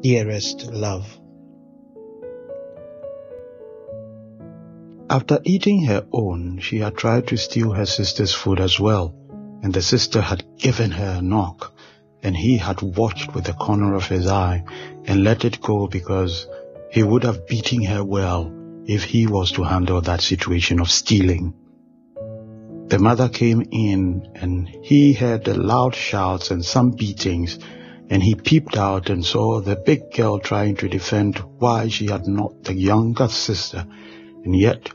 dearest love. After eating her own, she had tried to steal her sister's food as well, and the sister had given her a knock, and he had watched with the corner of his eye and let it go because he would have beaten her well if he was to handle that situation of stealing. The mother came in and he heard the loud shouts and some beatings, and he peeped out and saw the big girl trying to defend why she had knocked the younger sister. And yet,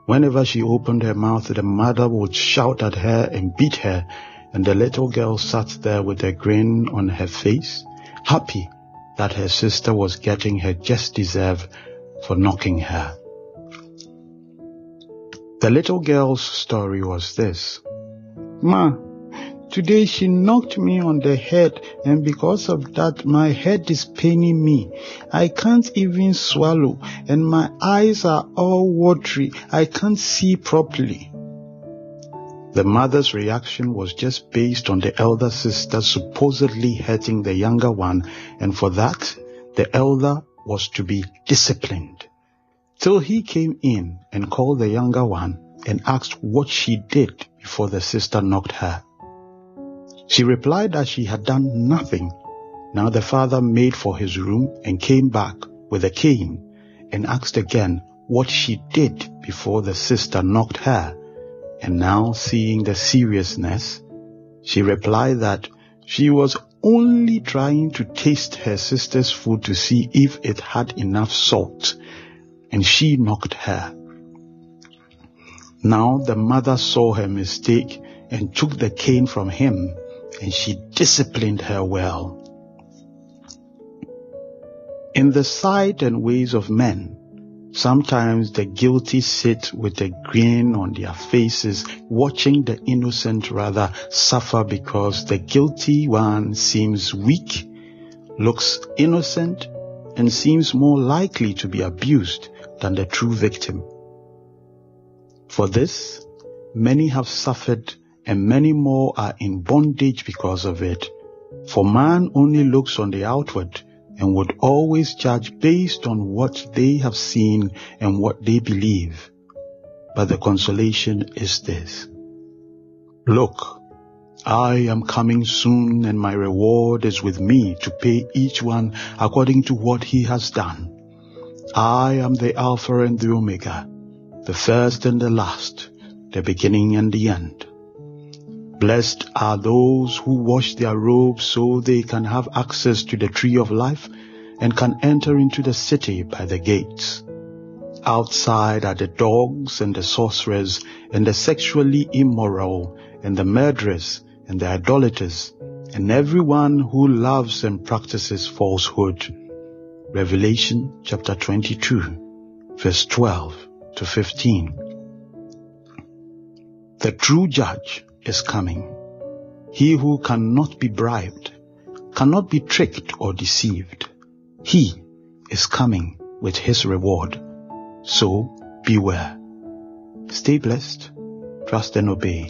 whenever she opened her mouth, the mother would shout at her and beat her, and the little girl sat there with a grin on her face, happy that her sister was getting her just deserve for knocking her. The little girl's story was this: "Ma, today she knocked me on the head, and because of that my head is paining me. I can't even swallow, and my eyes are all watery. I can't see properly." The mother's reaction was just based on the elder sister supposedly hurting the younger one, and for that, the elder was to be disciplined. Till he came in and called the younger one and asked what she did before the sister knocked her. She replied that she had done nothing. Now the father made for his room and came back with a cane and asked again what she did before the sister knocked her. And now, seeing the seriousness, she replied that she was only trying to taste her sister's food to see if it had enough salt, and she knocked her. Now the mother saw her mistake and took the cane from him, and she disciplined her well. In the sight and ways of men, sometimes the guilty sit with a grin on their faces, watching the innocent rather suffer because the guilty one seems weak, looks innocent, and seems more likely to be abused than the true victim. For this, many have suffered and many more are in bondage because of it. For man only looks on the outward and would always judge based on what they have seen and what they believe. But the consolation is this: look, I am coming soon, and my reward is with me to pay each one according to what he has done. I am the Alpha and the Omega, the first and the last, the beginning and the end. Blessed are those who wash their robes so they can have access to the tree of life and can enter into the city by the gates. Outside are the dogs and the sorcerers and the sexually immoral and the murderers and the idolaters and everyone who loves and practices falsehood. Revelation chapter 22, verse 12 to 15. The true judge is coming. He who cannot be bribed, cannot be tricked or deceived. He is coming with his reward. So beware. Stay blessed, trust and obey,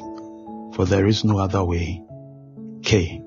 for there is no other way. K.